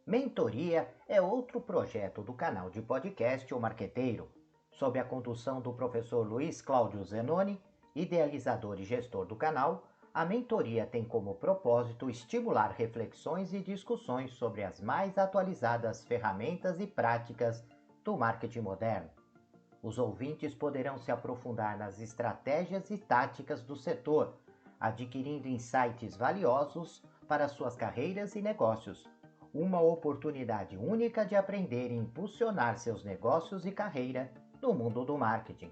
Mentoria é outro projeto do canal de podcast O Marqueteiro, sob a condução do professor Luiz Cláudio Zenoni, idealizador e gestor do canal. A mentoria tem como propósito estimular reflexões e discussões sobre as mais atualizadas ferramentas e práticas do marketing moderno. Os ouvintes poderão se aprofundar nas estratégias e táticas do setor, adquirindo insights valiosos para suas carreiras e negócios. Uma oportunidade única de aprender e impulsionar seus negócios e carreira no mundo do marketing.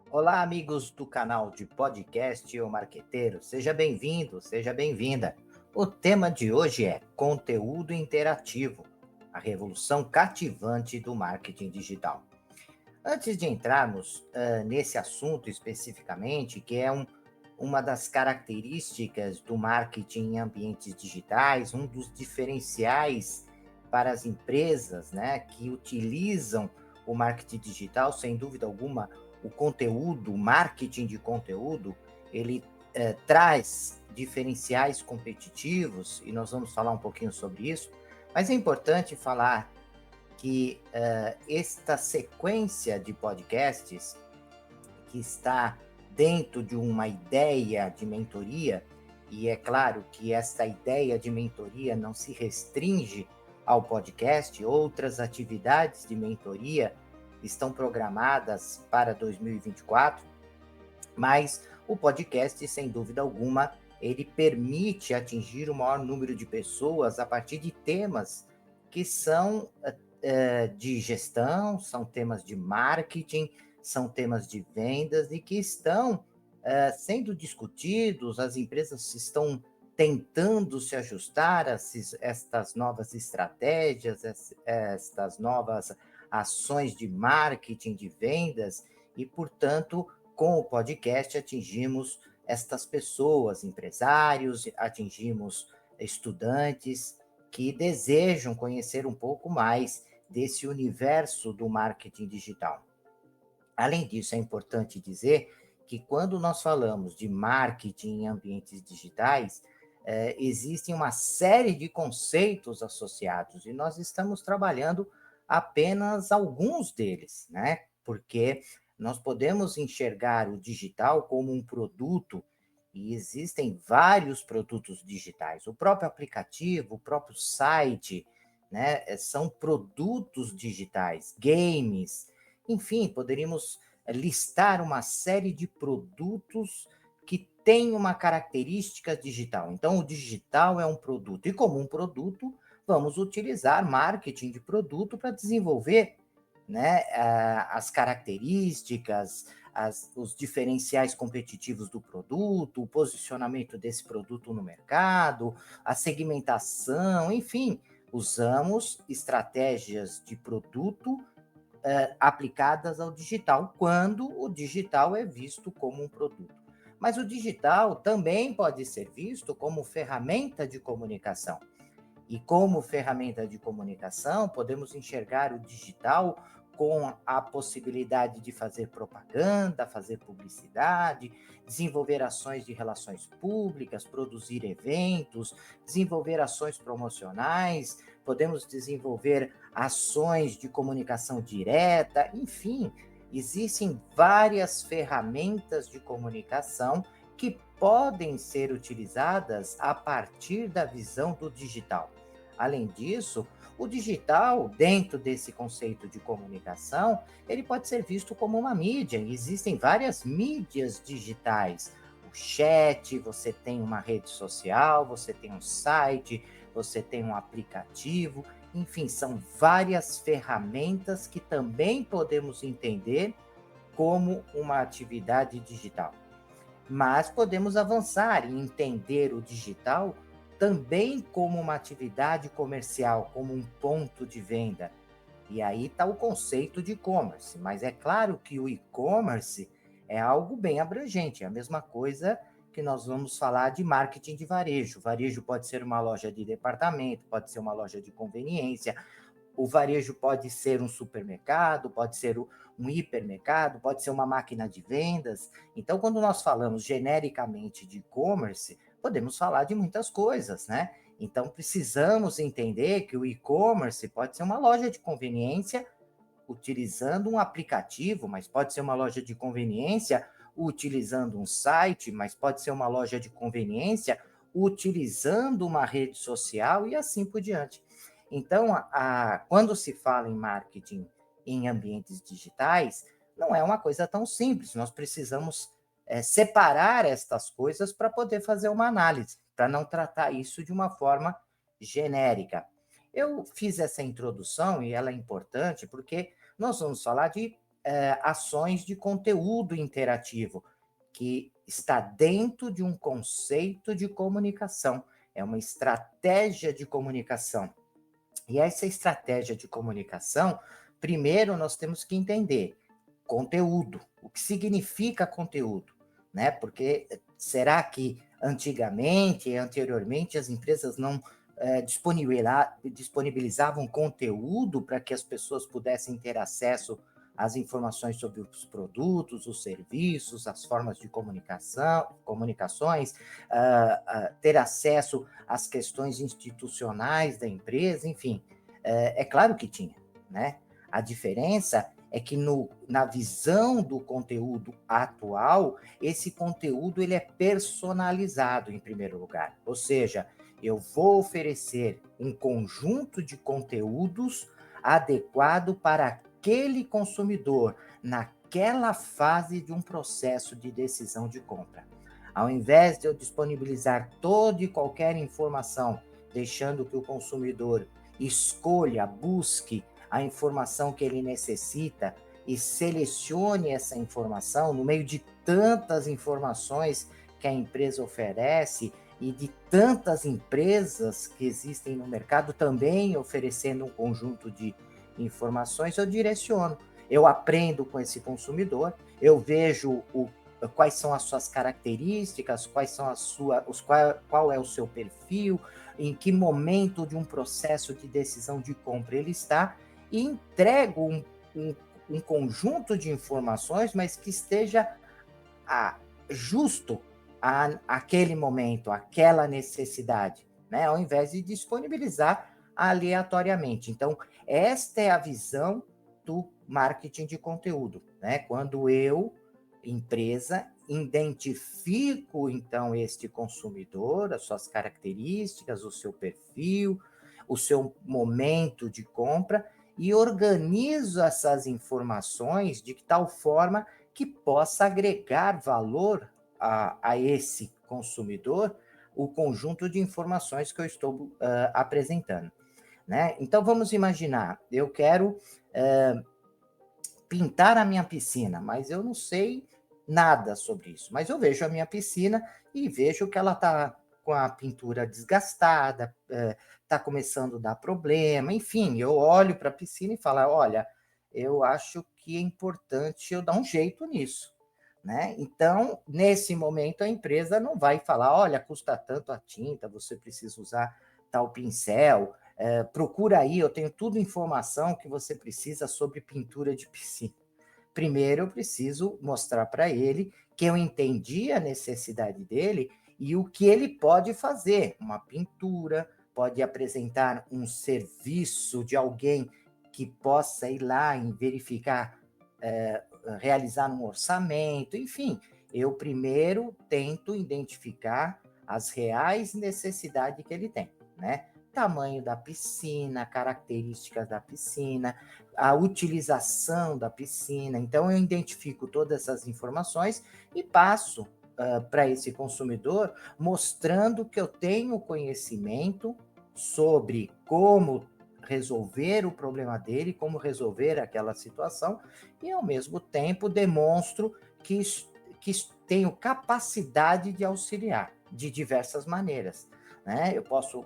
Olá, amigos do canal de podcast O Marqueteiro. Seja bem-vindo, seja bem-vinda. O tema de hoje é conteúdo interativo, a revolução cativante do marketing digital. Antes de entrarmos nesse assunto especificamente, que é uma das características do marketing em ambientes digitais, um dos diferenciais para as empresas, né, que utilizam o marketing digital, sem dúvida alguma, o conteúdo, o marketing de conteúdo, ele traz diferenciais competitivos, e nós vamos falar um pouquinho sobre isso, mas é importante falar que esta sequência de podcasts que está dentro de uma ideia de mentoria, e é claro que esta ideia de mentoria não se restringe ao podcast, outras atividades de mentoria estão programadas para 2024, mas o podcast, sem dúvida alguma, ele permite atingir o maior número de pessoas a partir de temas que são de gestão, são temas de marketing, são temas de vendas e que estão sendo discutidos, as empresas estão tentando se ajustar a estas novas estratégias, estas novas ações de marketing, de vendas, e, portanto, com o podcast atingimos estas pessoas, empresários, atingimos estudantes que desejam conhecer um pouco mais desse universo do marketing digital. Além disso, é importante dizer que quando nós falamos de marketing em ambientes digitais, existem uma série de conceitos associados e nós estamos trabalhando apenas alguns deles, né? Porque nós podemos enxergar o digital como um produto e existem vários produtos digitais. O próprio aplicativo, o próprio site, né? São produtos digitais, games, enfim, poderíamos listar uma série de produtos que têm uma característica digital. Então, o digital é um produto, e como um produto, vamos utilizar marketing de produto para desenvolver, né, as características, os diferenciais competitivos do produto, o posicionamento desse produto no mercado, a segmentação, enfim, usamos estratégias de produto aplicadas ao digital, quando o digital é visto como um produto. Mas o digital também pode ser visto como ferramenta de comunicação. E como ferramenta de comunicação, podemos enxergar o digital com a possibilidade de fazer propaganda, fazer publicidade, desenvolver ações de relações públicas, produzir eventos, desenvolver ações promocionais, podemos desenvolver ações de comunicação direta, enfim, existem várias ferramentas de comunicação que podem ser utilizadas a partir da visão do digital. Além disso, o digital, dentro desse conceito de comunicação, ele pode ser visto como uma mídia. Existem várias mídias digitais. O chat, você tem uma rede social, você tem um site, você tem um aplicativo. Enfim, são várias ferramentas que também podemos entender como uma atividade digital. Mas podemos avançar e entender o digital também como uma atividade comercial, como um ponto de venda. E aí está o conceito de e-commerce, mas é claro que o e-commerce é algo bem abrangente, é a mesma coisa que nós vamos falar de marketing de varejo. Varejo pode ser uma loja de departamento, pode ser uma loja de conveniência, o varejo pode ser um supermercado, pode ser um hipermercado, pode ser uma máquina de vendas. Então, quando nós falamos genericamente de e-commerce, podemos falar de muitas coisas, né? Então, precisamos entender que o e-commerce pode ser uma loja de conveniência utilizando um aplicativo, mas pode ser uma loja de conveniência utilizando um site, mas pode ser uma loja de conveniência utilizando uma rede social e assim por diante. Então, quando se fala em marketing em ambientes digitais, não é uma coisa tão simples. Nós precisamos separar estas coisas para poder fazer uma análise, para não tratar isso de uma forma genérica. Eu fiz essa introdução e ela é importante porque nós vamos falar de ações de conteúdo interativo, que está dentro de um conceito de comunicação, é uma estratégia de comunicação. E essa estratégia de comunicação, primeiro nós temos que entender conteúdo, o que significa conteúdo, né? Porque será que anteriormente, as empresas não disponibilizavam conteúdo para que as pessoas pudessem ter acesso às informações sobre os produtos, os serviços, as formas de comunicações, ter acesso às questões institucionais da empresa, enfim. É claro que tinha, né? A diferença é que na visão do conteúdo atual, esse conteúdo ele é personalizado em primeiro lugar. Ou seja, eu vou oferecer um conjunto de conteúdos adequado para aquele consumidor naquela fase de um processo de decisão de compra. Ao invés de eu disponibilizar toda e qualquer informação, deixando que o consumidor escolha, busque a informação que ele necessita e selecione essa informação no meio de tantas informações que a empresa oferece e de tantas empresas que existem no mercado também oferecendo um conjunto de informações, eu direciono. Eu aprendo com esse consumidor, eu vejo quais são as suas características, qual é o seu perfil, em que momento de um processo de decisão de compra ele está, e entrego um conjunto de informações, mas que esteja justo àquele momento, àquela necessidade, né? Ao invés de disponibilizar aleatoriamente. Então, esta é a visão do marketing de conteúdo, né? Quando eu, empresa, identifico, então, este consumidor, as suas características, o seu perfil, o seu momento de compra, e organizo essas informações de tal forma que possa agregar valor a esse consumidor o conjunto de informações que eu estou apresentando, né? Então, vamos imaginar, eu quero pintar a minha piscina, mas eu não sei nada sobre isso. Mas eu vejo a minha piscina e vejo que ela está com a pintura desgastada, está começando a dar problema, enfim, eu olho para a piscina e falo, olha, eu acho que é importante eu dar um jeito nisso, né? Então, nesse momento, a empresa não vai falar, olha, custa tanto a tinta, você precisa usar tal pincel, procura aí, eu tenho tudo informação que você precisa sobre pintura de piscina. Primeiro, eu preciso mostrar para ele que eu entendi a necessidade dele e o que ele pode fazer. Uma pintura, pode apresentar um serviço de alguém que possa ir lá e verificar, realizar um orçamento, enfim. Eu primeiro tento identificar as reais necessidades que ele tem, né? Tamanho da piscina, características da piscina, a utilização da piscina. Então, eu identifico todas essas informações e passo para esse consumidor, mostrando que eu tenho conhecimento sobre como resolver o problema dele, como resolver aquela situação, e ao mesmo tempo demonstro que tenho capacidade de auxiliar de diversas maneiras, né? Eu posso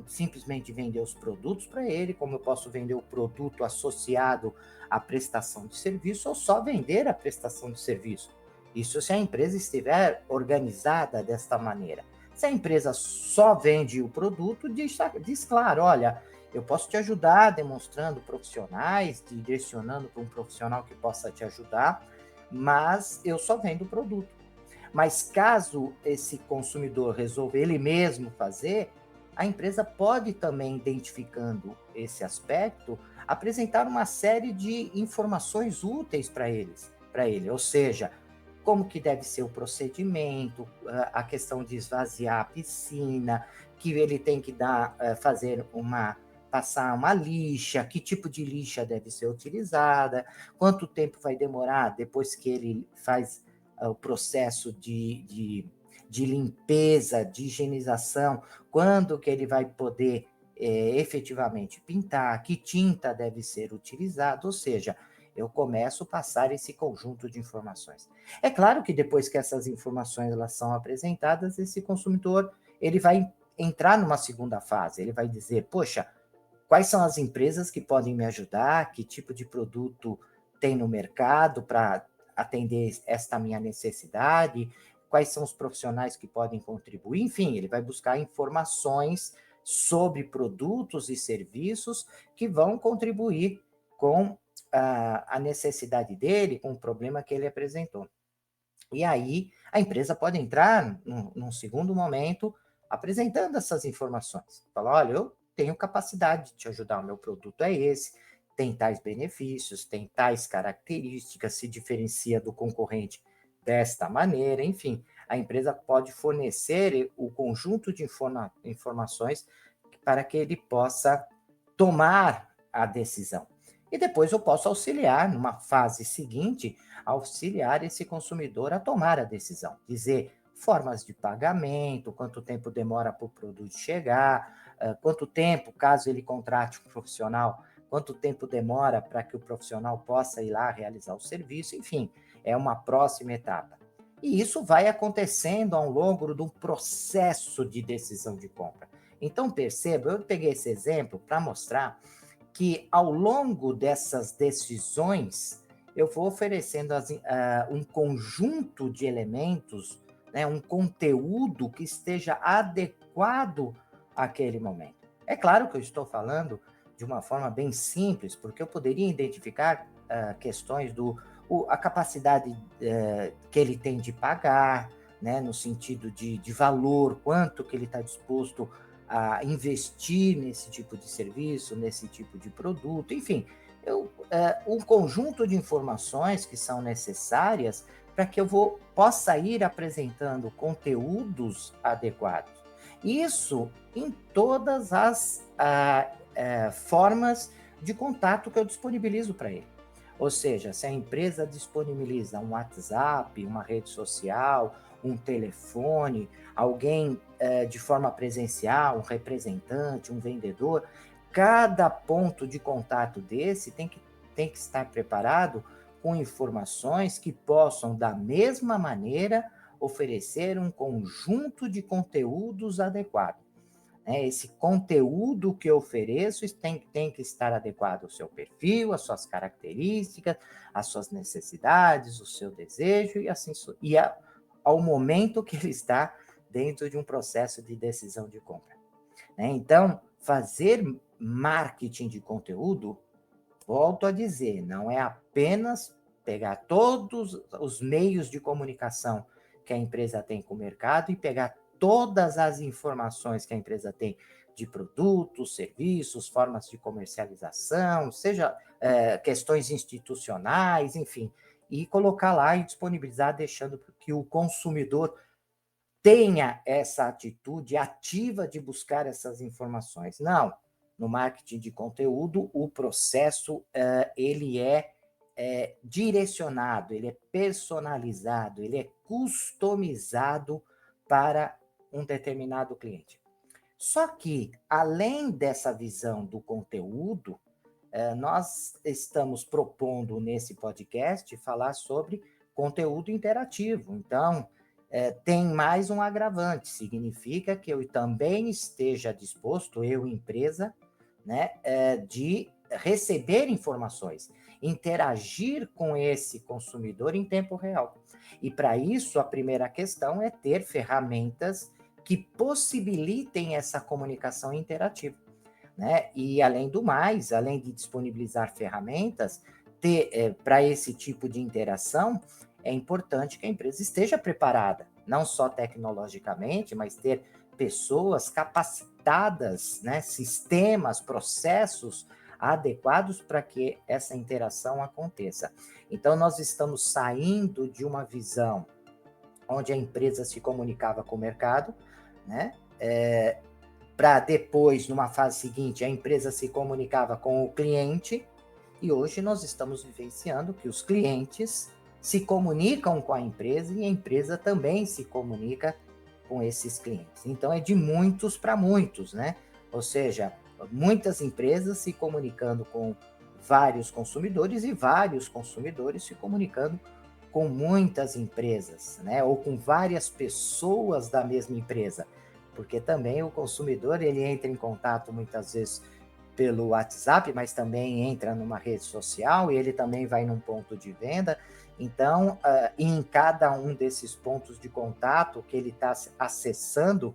simplesmente vender os produtos para ele, como eu posso vender o produto associado à prestação de serviço ou só vender a prestação de serviço. Isso se a empresa estiver organizada desta maneira. Se a empresa só vende o produto, diz claro, olha, eu posso te ajudar demonstrando profissionais, direcionando para um profissional que possa te ajudar, mas eu só vendo o produto. Mas caso esse consumidor resolva ele mesmo fazer, a empresa pode também, identificando esse aspecto, apresentar uma série de informações úteis para ele, ou seja, como que deve ser o procedimento, a questão de esvaziar a piscina, que ele tem que passar uma lixa, que tipo de lixa deve ser utilizada, quanto tempo vai demorar depois que ele faz o processo de limpeza, de higienização, quando que ele vai poder efetivamente pintar, que tinta deve ser utilizada, ou seja, eu começo a passar esse conjunto de informações. É claro que depois que essas informações elas são apresentadas, esse consumidor ele vai entrar numa segunda fase, ele vai dizer, poxa, quais são as empresas que podem me ajudar, que tipo de produto tem no mercado para atender esta minha necessidade, quais são os profissionais que podem contribuir, enfim, ele vai buscar informações sobre produtos e serviços que vão contribuir com a necessidade dele, com o problema que ele apresentou. E aí a empresa pode entrar num segundo momento apresentando essas informações. Falar, olha, eu tenho capacidade de te ajudar, o meu produto é esse, tem tais benefícios, tem tais características, se diferencia do concorrente desta maneira, enfim, a empresa pode fornecer o conjunto de informações para que ele possa tomar a decisão. E depois eu posso auxiliar, numa fase seguinte, auxiliar esse consumidor a tomar a decisão. Dizer formas de pagamento, quanto tempo demora para o produto chegar, quanto tempo, caso ele contrate um profissional, quanto tempo demora para que o profissional possa ir lá realizar o serviço, enfim, é uma próxima etapa. E isso vai acontecendo ao longo do processo de decisão de compra. Então, perceba, eu peguei esse exemplo para mostrar que ao longo dessas decisões, eu vou oferecendo um conjunto de elementos, né, um conteúdo que esteja adequado àquele momento. É claro que eu estou falando de uma forma bem simples, porque eu poderia identificar questões a capacidade que ele tem de pagar, né, no sentido de valor, quanto que ele está disposto a investir nesse tipo de serviço, nesse tipo de produto, enfim, um conjunto de informações que são necessárias para que possa ir apresentando conteúdos adequados. Isso em todas as formas de contato que eu disponibilizo para ele. Ou seja, se a empresa disponibiliza um WhatsApp, uma rede social, um telefone, alguém de forma presencial, um representante, um vendedor, cada ponto de contato desse tem que estar preparado com informações que possam, da mesma maneira, oferecer um conjunto de conteúdos adequados. Esse conteúdo que eu ofereço tem que estar adequado ao seu perfil, às suas características, às suas necessidades, o seu desejo e assim ao momento que ele está dentro de um processo de decisão de compra. Então, fazer marketing de conteúdo, volto a dizer, não é apenas pegar todos os meios de comunicação que a empresa tem com o mercado e pegar todas as informações que a empresa tem de produtos, serviços, formas de comercialização, seja questões institucionais, enfim, e colocar lá e disponibilizar, deixando que o consumidor tenha essa atitude ativa de buscar essas informações. Não, no marketing de conteúdo, o processo ele é direcionado, ele é personalizado, ele é customizado para um determinado cliente. Só que, além dessa visão do conteúdo, nós estamos propondo nesse podcast falar sobre conteúdo interativo. Então, tem mais um agravante, significa que eu também esteja disposto, eu, empresa, né, de receber informações, interagir com esse consumidor em tempo real. E para isso, a primeira questão é ter ferramentas que possibilitem essa comunicação interativa. Né? E, além do mais, além de disponibilizar ferramentas, para esse tipo de interação, é importante que a empresa esteja preparada, não só tecnologicamente, mas ter pessoas adaptadas, né, sistemas, processos adequados para que essa interação aconteça. Então, nós estamos saindo de uma visão onde a empresa se comunicava com o mercado, né? Para depois, numa fase seguinte, a empresa se comunicava com o cliente, e hoje nós estamos vivenciando que os clientes se comunicam com a empresa e a empresa também se comunica com esses clientes. Então, é de muitos para muitos, né? Ou seja, muitas empresas se comunicando com vários consumidores e vários consumidores se comunicando com muitas empresas, né? Ou com várias pessoas da mesma empresa, porque também o consumidor ele entra em contato muitas vezes pelo WhatsApp, mas também entra numa rede social e ele também vai num ponto de venda. Então, em cada um desses pontos de contato que ele está acessando,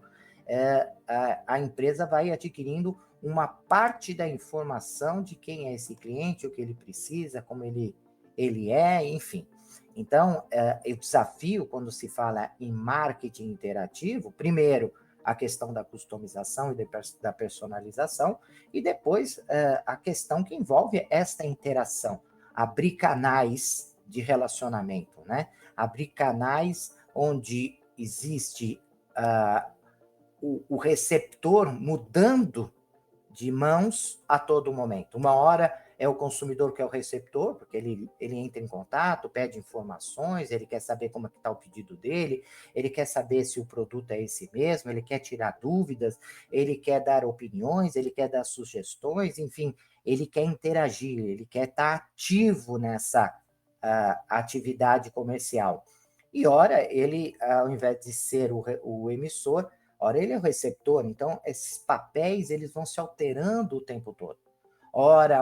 a empresa vai adquirindo uma parte da informação de quem é esse cliente, o que ele precisa, como ele é, enfim. Então, o desafio, quando se fala em marketing interativo, primeiro, a questão da customização e da personalização, e depois a questão que envolve esta interação, abrir canais de relacionamento, né? Abrir canais onde existe o receptor mudando de mãos a todo momento. Uma hora é o consumidor que é o receptor, porque ele entra em contato, pede informações, ele quer saber como está o pedido dele, ele quer saber se o produto é esse mesmo, ele quer tirar dúvidas, ele quer dar opiniões, ele quer dar sugestões, enfim, ele quer interagir, ele quer estar ativo nessa atividade comercial. E ora, ele, ao invés de ser o emissor, ora ele é o receptor, então esses papéis eles vão se alterando o tempo todo. Ora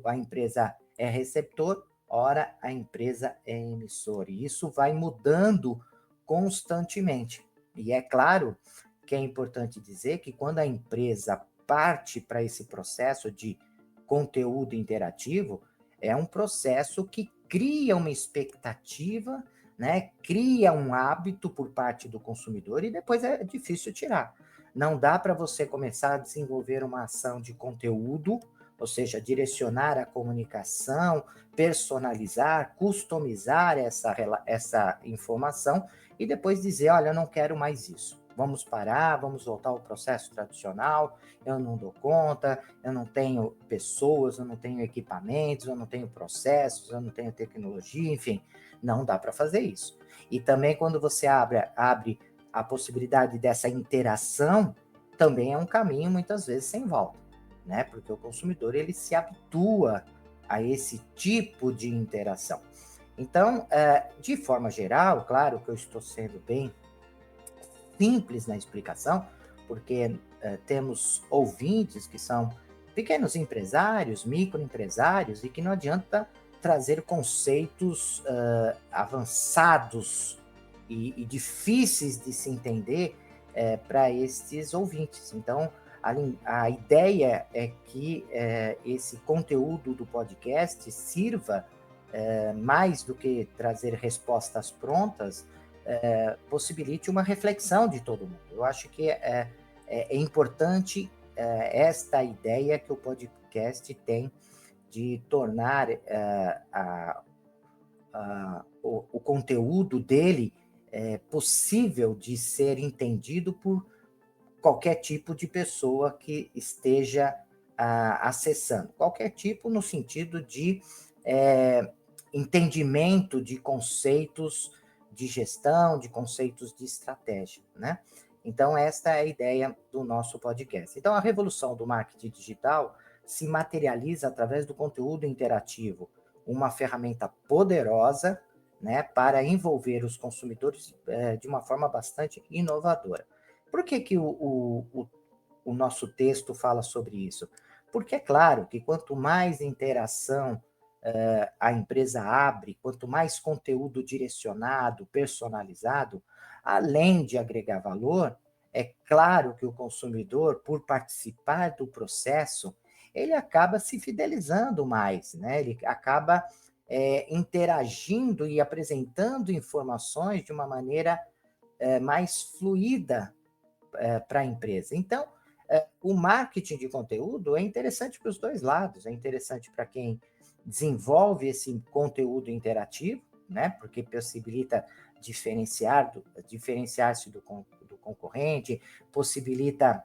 a empresa é receptor, ora a empresa é emissor. E isso vai mudando constantemente. E é claro que é importante dizer que quando a empresa parte para esse processo de conteúdo interativo, é um processo que cria uma expectativa, né? Cria um hábito por parte do consumidor e depois é difícil tirar. Não dá para você começar a desenvolver uma ação de conteúdo, ou seja, direcionar a comunicação, personalizar, customizar essa informação e depois dizer, olha, eu não quero mais isso. Vamos parar, vamos voltar ao processo tradicional, eu não dou conta, eu não tenho pessoas, eu não tenho equipamentos, eu não tenho processos, eu não tenho tecnologia, enfim, não dá para fazer isso. E também quando você abre a possibilidade dessa interação, também é um caminho muitas vezes sem volta, né? Porque o consumidor ele se habitua a esse tipo de interação. Então, de forma geral, claro que eu estou sendo bem simples na explicação, porque temos ouvintes que são pequenos empresários, microempresários, e que não adianta trazer conceitos avançados e difíceis de se entender para estes ouvintes. Então, a ideia é que esse conteúdo do podcast sirva, mais do que trazer respostas prontas, possibilite uma reflexão de todo mundo. Eu acho que é importante esta ideia que o podcast tem de tornar o conteúdo dele possível de ser entendido por qualquer tipo de pessoa que esteja acessando. Qualquer tipo no sentido de entendimento de conceitos de gestão, de conceitos de estratégia, né? Então, esta é a ideia do nosso podcast. Então, a revolução do marketing digital se materializa através do conteúdo interativo, uma ferramenta poderosa, né, para envolver os consumidores de uma forma bastante inovadora. Por que o nosso texto fala sobre isso? Porque é claro que quanto mais interação a empresa abre, quanto mais conteúdo direcionado, personalizado, além de agregar valor, é claro que o consumidor, por participar do processo, ele acaba se fidelizando mais, né? Ele acaba interagindo e apresentando informações de uma maneira mais fluida para a empresa. Então, o marketing de conteúdo é interessante para os dois lados, é interessante para quem desenvolve esse conteúdo interativo, né? Porque possibilita diferenciar-se do concorrente, possibilita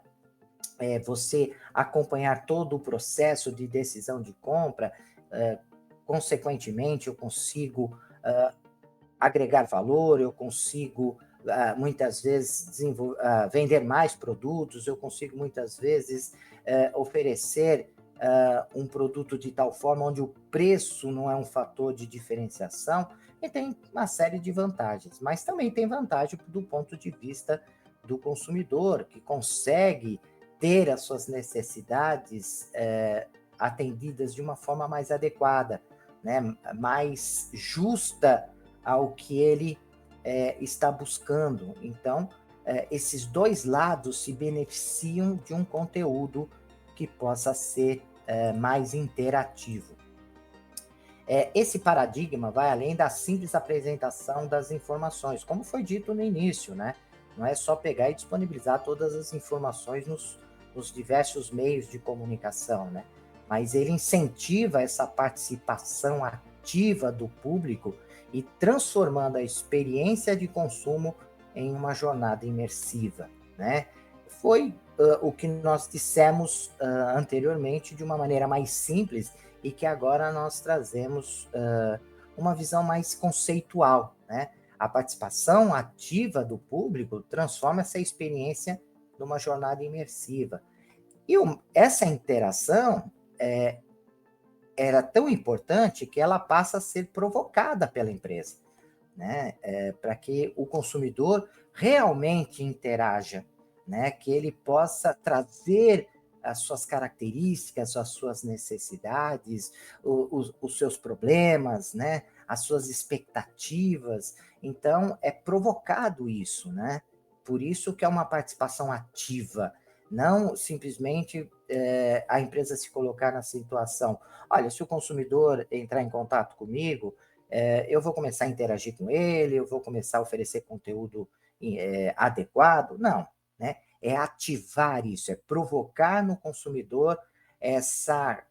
você acompanhar todo o processo de decisão de compra, consequentemente, eu consigo agregar valor, eu consigo muitas vezes vender mais produtos, eu consigo muitas vezes oferecer um produto de tal forma onde o preço não é um fator de diferenciação, e tem uma série de vantagens, mas também tem vantagem do ponto de vista do consumidor, que consegue ter as suas necessidades atendidas de uma forma mais adequada, né, mais justa ao que ele está buscando. Então, esses dois lados se beneficiam de um conteúdo que possa ser mais interativo. Esse paradigma vai além da simples apresentação das informações, como foi dito no início, né? Não é só pegar e disponibilizar todas as informações nos diversos meios de comunicação, né? Mas ele incentiva essa participação ativa do público e transformando a experiência de consumo em uma jornada imersiva, né? Foi o que nós dissemos anteriormente de uma maneira mais simples e que agora nós trazemos uma visão mais conceitual, né? A participação ativa do público transforma essa experiência numa jornada imersiva. E essa interação era tão importante que ela passa a ser provocada pela empresa, né? Para que o consumidor realmente interaja, né? Que ele possa trazer as suas características, as suas necessidades, os seus problemas, né? As suas expectativas. Então, é provocado isso, né? Por isso que é uma participação ativa, não simplesmente a empresa se colocar na situação, olha, se o consumidor entrar em contato comigo, eu vou começar a interagir com ele, eu vou começar a oferecer conteúdo adequado. Não, né? É ativar isso, é provocar no consumidor essa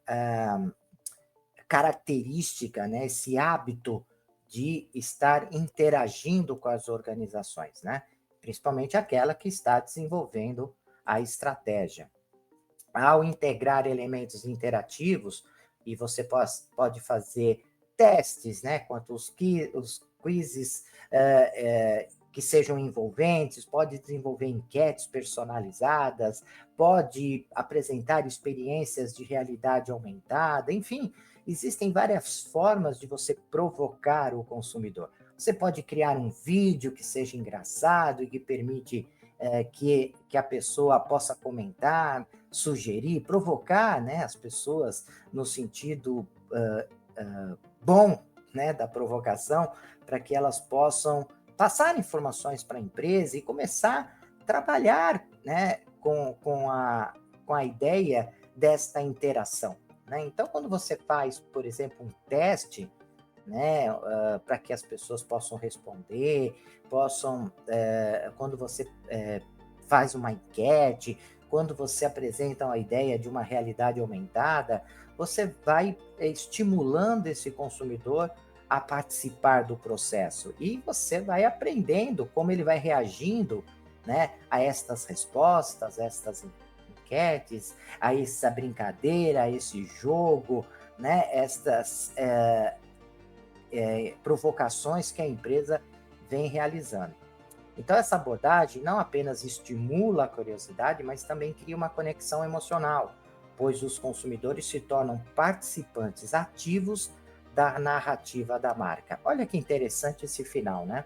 característica, né? Esse hábito de estar interagindo com as organizações, né? Principalmente aquela que está desenvolvendo a estratégia. Ao integrar elementos interativos, e você pode fazer testes, né, quanto os quizzes que sejam envolventes, pode desenvolver enquetes personalizadas, pode apresentar experiências de realidade aumentada, enfim, existem várias formas de você provocar o consumidor. Você pode criar um vídeo que seja engraçado e que permite que a pessoa possa comentar, sugerir, provocar, né, as pessoas no sentido bom, né, da provocação, para que elas possam passar informações para a empresa e começar a trabalhar, né, com a ideia desta interação, né? Então, quando você faz, por exemplo, um teste, né, para que as pessoas possam responder, quando você faz uma enquete, quando você apresenta uma ideia de uma realidade aumentada, você vai estimulando esse consumidor a participar do processo e você vai aprendendo como ele vai reagindo, né, a estas respostas, a estas enquetes, a essa brincadeira, a esse jogo, né, estas provocações que a empresa vem realizando. Então, essa abordagem não apenas estimula a curiosidade, mas também cria uma conexão emocional, pois os consumidores se tornam participantes ativos da narrativa da marca. Olha que interessante esse final, né?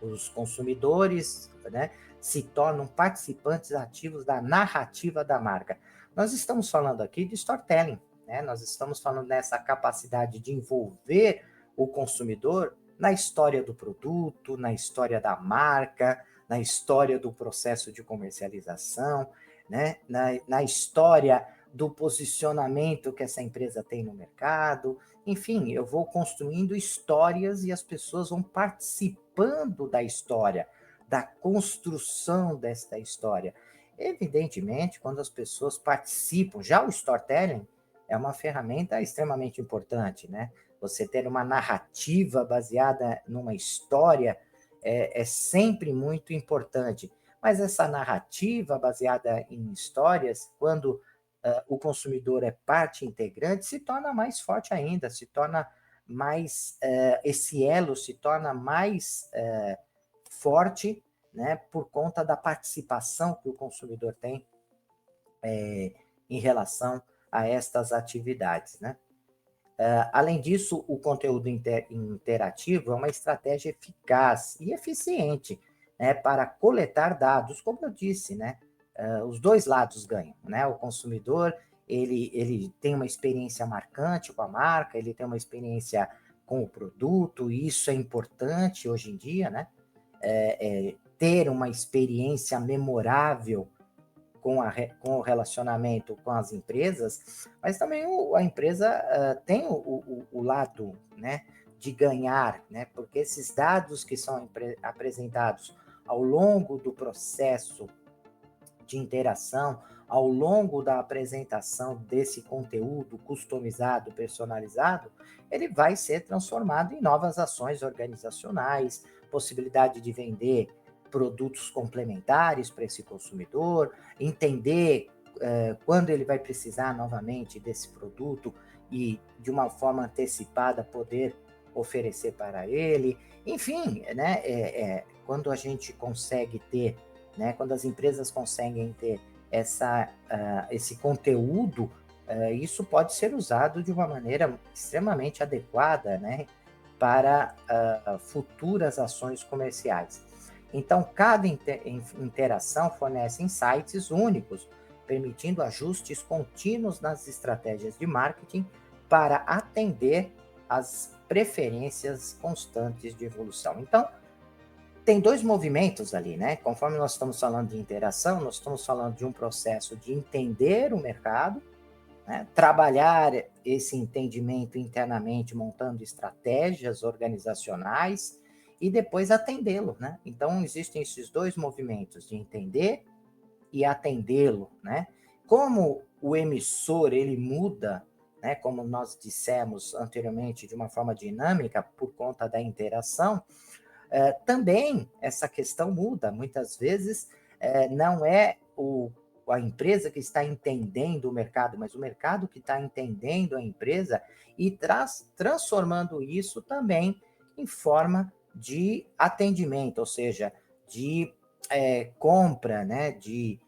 Os consumidores, né, se tornam participantes ativos da narrativa da marca. Nós estamos falando aqui de storytelling, né? Nós estamos falando dessa capacidade de envolver o consumidor na história do produto, na história da marca, na história do processo de comercialização, né? Na história do posicionamento que essa empresa tem no mercado. Enfim, eu vou construindo histórias e as pessoas vão participando da história, da construção desta história. Evidentemente, quando as pessoas participam, já o storytelling é uma ferramenta extremamente importante, né? Você ter uma narrativa baseada numa história é sempre muito importante. Mas essa narrativa baseada em histórias, quando o consumidor é parte integrante, se torna mais forte ainda, se torna mais, esse elo se torna mais forte, né, por conta da participação que o consumidor tem em relação a estas atividades, né? Além disso, o conteúdo interativo é uma estratégia eficaz e eficiente, né, para coletar dados, como eu disse, né? Os dois lados ganham, né? O consumidor ele tem uma experiência marcante com a marca, ele tem uma experiência com o produto, e isso é importante hoje em dia, né? Ter uma experiência memorável com o relacionamento com as empresas, mas também a empresa tem o lado, né, de ganhar, né, porque esses dados que são apresentados ao longo do processo de interação, ao longo da apresentação desse conteúdo customizado, personalizado, ele vai ser transformado em novas ações organizacionais, possibilidade de vender produtos complementares para esse consumidor, entender quando ele vai precisar novamente desse produto e, de uma forma antecipada, poder oferecer para ele. Enfim, né, quando a gente consegue ter, né, quando as empresas conseguem ter esse conteúdo, isso pode ser usado de uma maneira extremamente adequada, né, para futuras ações comerciais. Então, cada interação fornece insights únicos, permitindo ajustes contínuos nas estratégias de marketing para atender às preferências constantes de evolução. Então, tem dois movimentos ali, né? Conforme nós estamos falando de interação, nós estamos falando de um processo de entender o mercado, né? Trabalhar esse entendimento internamente, montando estratégias organizacionais e depois atendê-lo, né? Então, existem esses dois movimentos de entender e atendê-lo, né? Como o emissor, ele muda, né? Como nós dissemos anteriormente, de uma forma dinâmica por conta da interação, também essa questão muda. Muitas vezes não é a empresa que está entendendo o mercado, mas o mercado que está entendendo a empresa e transformando isso também em forma de atendimento, ou seja, de compra, né, de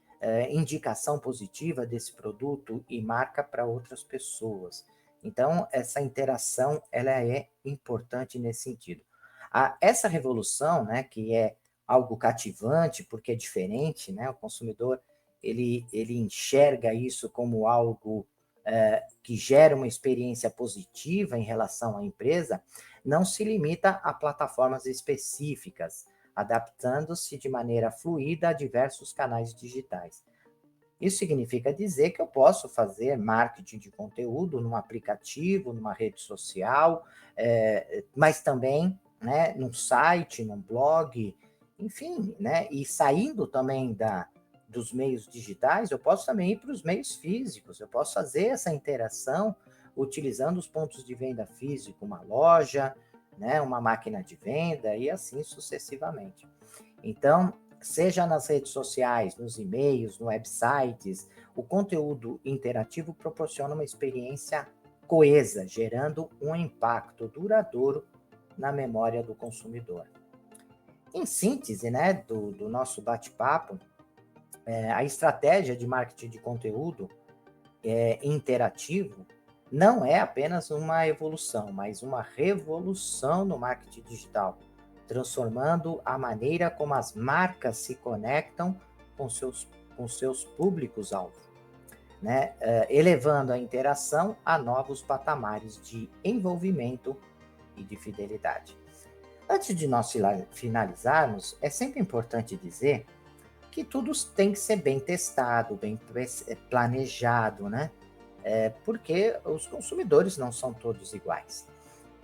indicação positiva desse produto e marca para outras pessoas. Então, essa interação ela é importante nesse sentido. Essa revolução, né, que é algo cativante, porque é diferente, né, o consumidor ele enxerga isso como algo que gera uma experiência positiva em relação à empresa, não se limita a plataformas específicas, adaptando-se de maneira fluida a diversos canais digitais. Isso significa dizer que eu posso fazer marketing de conteúdo num aplicativo, numa rede social, mas também, né, num site, num blog, enfim, né, e saindo também dos meios digitais, eu posso também ir para os meios físicos, eu posso fazer essa interação utilizando os pontos de venda físico, uma loja, né, uma máquina de venda e assim sucessivamente. Então, seja nas redes sociais, nos e-mails, no websites, o conteúdo interativo proporciona uma experiência coesa, gerando um impacto duradouro na memória do consumidor. Em síntese, né, do nosso bate-papo, a estratégia de marketing de conteúdo interativo não é apenas uma evolução, mas uma revolução no marketing digital, transformando a maneira como as marcas se conectam com seus públicos-alvo, né? Elevando a interação a novos patamares de envolvimento e de fidelidade. Antes de nós finalizarmos, é sempre importante dizer que tudo tem que ser bem testado, bem planejado, né? Porque os consumidores não são todos iguais.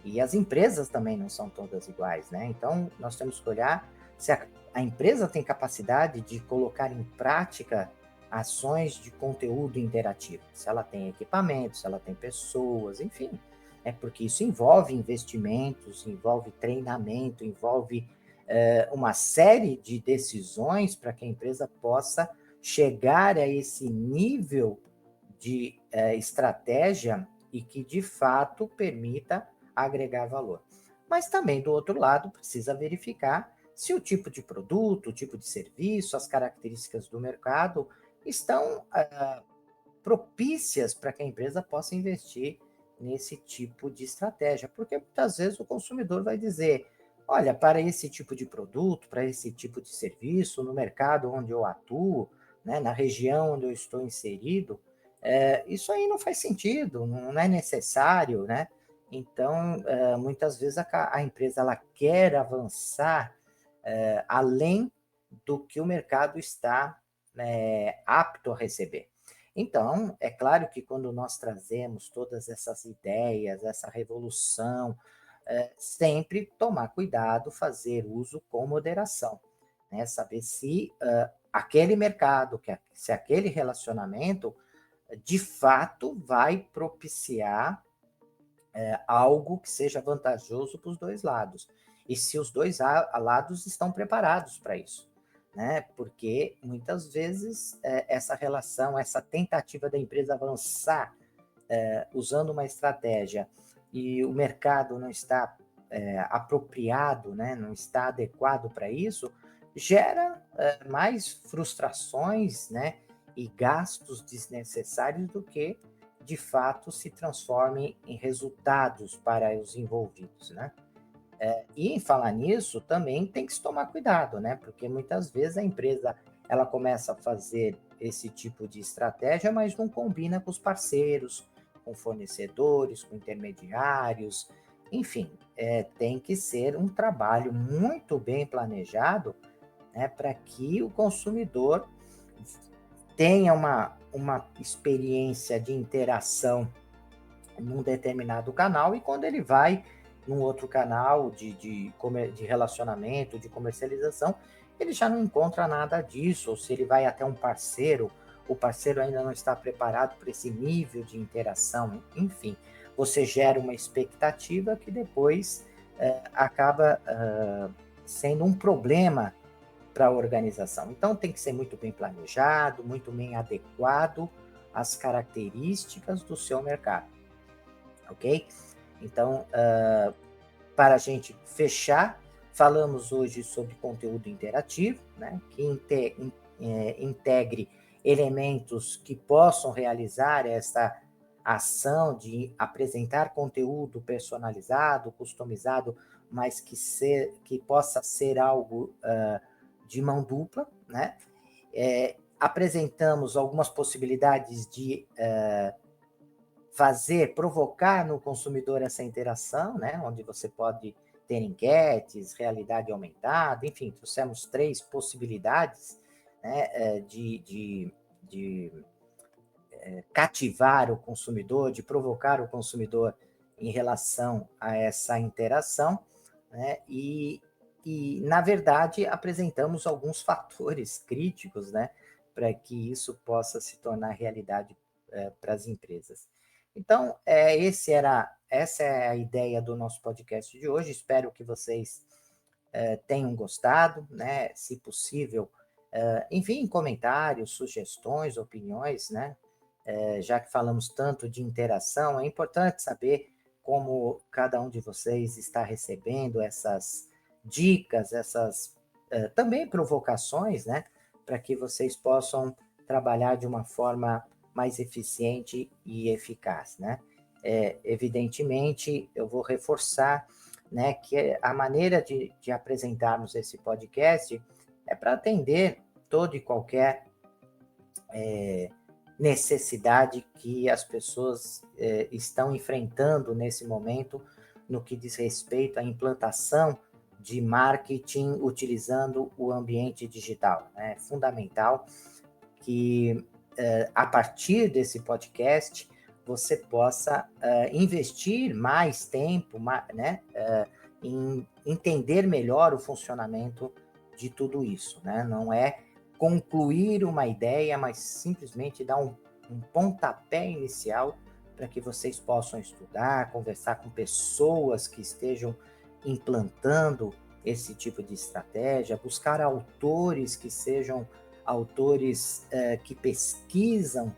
E as empresas também não são todas iguais, né? Então, nós temos que olhar se a empresa tem capacidade de colocar em prática ações de conteúdo interativo, se ela tem equipamentos, se ela tem pessoas, enfim, porque isso envolve investimentos, envolve treinamento, envolve uma série de decisões para que a empresa possa chegar a esse nível de estratégia e que, de fato, permita agregar valor. Mas também, do outro lado, precisa verificar se o tipo de produto, o tipo de serviço, as características do mercado estão propícias para que a empresa possa investir nesse tipo de estratégia, porque muitas vezes o consumidor vai dizer, olha, para esse tipo de produto, para esse tipo de serviço, no mercado onde eu atuo, né, na região onde eu estou inserido, isso aí não faz sentido, não é necessário, né? Então, muitas vezes a empresa ela quer avançar além do que o mercado está apto a receber. Então, é claro que quando nós trazemos todas essas ideias, essa revolução, sempre tomar cuidado, fazer uso com moderação, né? Saber se aquele mercado, se aquele relacionamento, de fato vai propiciar algo que seja vantajoso para os dois lados. E se os dois lados estão preparados para isso. Né? Porque muitas vezes essa relação, essa tentativa da empresa avançar usando uma estratégia e o mercado não está apropriado, né? Não está adequado para isso, gera mais frustrações, né? E gastos desnecessários do que de fato se transformem em resultados para os envolvidos, né? E em falar nisso, também tem que se tomar cuidado, né? Porque muitas vezes a empresa ela começa a fazer esse tipo de estratégia, mas não combina com os parceiros, com fornecedores, com intermediários, enfim, tem que ser um trabalho muito bem planejado, né, para que o consumidor tenha uma experiência de interação num determinado canal e quando ele vai num outro canal de relacionamento, de comercialização, ele já não encontra nada disso, ou se ele vai até um parceiro, o parceiro ainda não está preparado para esse nível de interação, enfim, você gera uma expectativa que depois acaba sendo um problema para a organização. Então tem que ser muito bem planejado, muito bem adequado às características do seu mercado, ok? Então, para a gente fechar, falamos hoje sobre conteúdo interativo, né, que integre elementos que possam realizar essa ação de apresentar conteúdo personalizado, customizado, mas que possa ser algo de mão dupla, né? Apresentamos algumas possibilidades de provocar no consumidor essa interação, né? Onde você pode ter enquetes, realidade aumentada, enfim, trouxemos 3 possibilidades, né, de cativar o consumidor, de provocar o consumidor em relação a essa interação, né? Na verdade, apresentamos alguns fatores críticos, né, para que isso possa se tornar realidade para as empresas. Então, essa é a ideia do nosso podcast de hoje. Espero que vocês tenham gostado, né? Se possível, enviem comentários, sugestões, opiniões, né? Já que falamos tanto de interação, é importante saber como cada um de vocês está recebendo essas dicas, essas também provocações, né? Para que vocês possam trabalhar de uma forma mais eficiente e eficaz, né? Evidentemente, eu vou reforçar, né, que a maneira de apresentarmos esse podcast é para atender todo e qualquer necessidade que as pessoas estão enfrentando nesse momento no que diz respeito à implantação de marketing utilizando o ambiente digital. É fundamental que a partir desse podcast você possa investir mais tempo, né, em entender melhor o funcionamento de tudo isso, né? Não é concluir uma ideia, mas simplesmente dar um pontapé inicial para que vocês possam estudar, conversar com pessoas que estejam implantando esse tipo de estratégia, buscar autores que sejam autores que pesquisam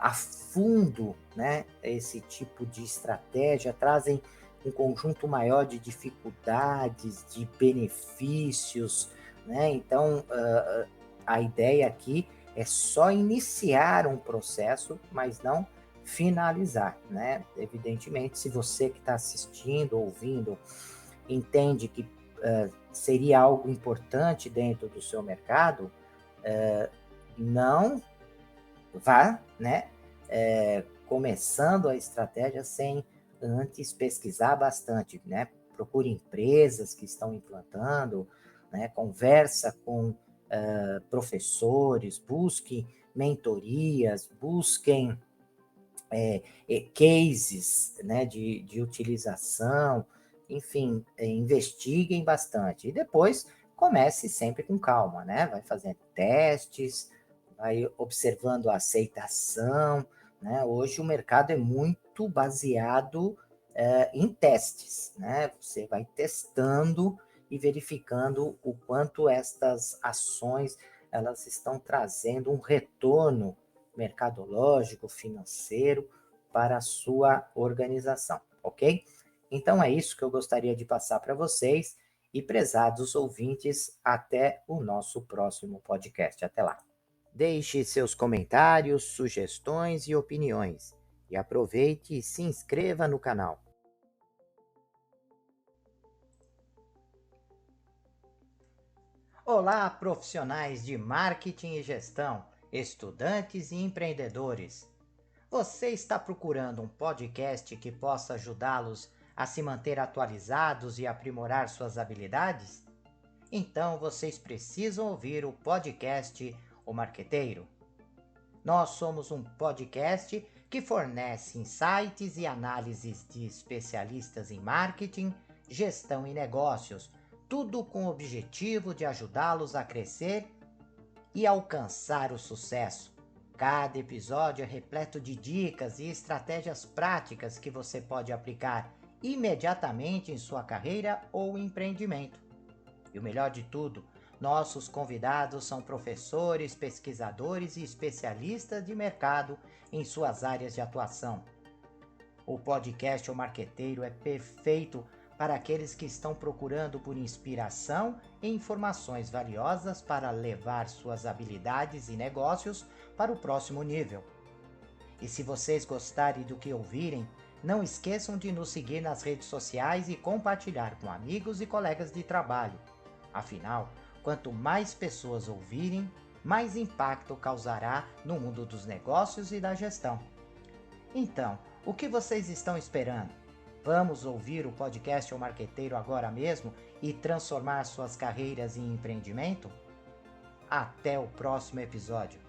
a fundo, né, esse tipo de estratégia, trazem um conjunto maior de dificuldades, de benefícios, né? Então, a ideia aqui é só iniciar um processo, mas não finalizar, né? Evidentemente, se você que está assistindo, ouvindo, entende que seria algo importante dentro do seu mercado, não vá, né, começando a estratégia sem antes pesquisar bastante, né? Procure empresas que estão implantando, né? Conversa com professores, busque mentorias, busquem cases, né, de utilização, enfim, investiguem bastante. E depois comece sempre com calma, né? Vai fazendo testes, vai observando a aceitação, né? Hoje o mercado é muito baseado em testes, né? Você vai testando e verificando o quanto estas ações elas estão trazendo um retorno mercadológico, financeiro para a sua organização, ok? Então é isso que eu gostaria de passar para vocês e prezados ouvintes, até o nosso próximo podcast. Até lá. Deixe seus comentários, sugestões e opiniões e aproveite e se inscreva no canal. Olá, profissionais de marketing e gestão, estudantes e empreendedores. Você está procurando um podcast que possa ajudá-los a se manter atualizados e aprimorar suas habilidades? Então vocês precisam ouvir o podcast O Marqueteiro. Nós somos um podcast que fornece insights e análises de especialistas em marketing, gestão e negócios, tudo com o objetivo de ajudá-los a crescer e alcançar o sucesso. Cada episódio é repleto de dicas e estratégias práticas que você pode aplicar imediatamente em sua carreira ou empreendimento. E o melhor de tudo, nossos convidados são professores, pesquisadores e especialistas de mercado em suas áreas de atuação. O podcast O Marqueteiro é perfeito para aqueles que estão procurando por inspiração e informações valiosas para levar suas habilidades e negócios para o próximo nível. E se vocês gostarem do que ouvirem, não esqueçam de nos seguir nas redes sociais e compartilhar com amigos e colegas de trabalho. Afinal, quanto mais pessoas ouvirem, mais impacto causará no mundo dos negócios e da gestão. Então, o que vocês estão esperando? Vamos ouvir o podcast O Marqueteiro agora mesmo e transformar suas carreiras em empreendimento? Até o próximo episódio.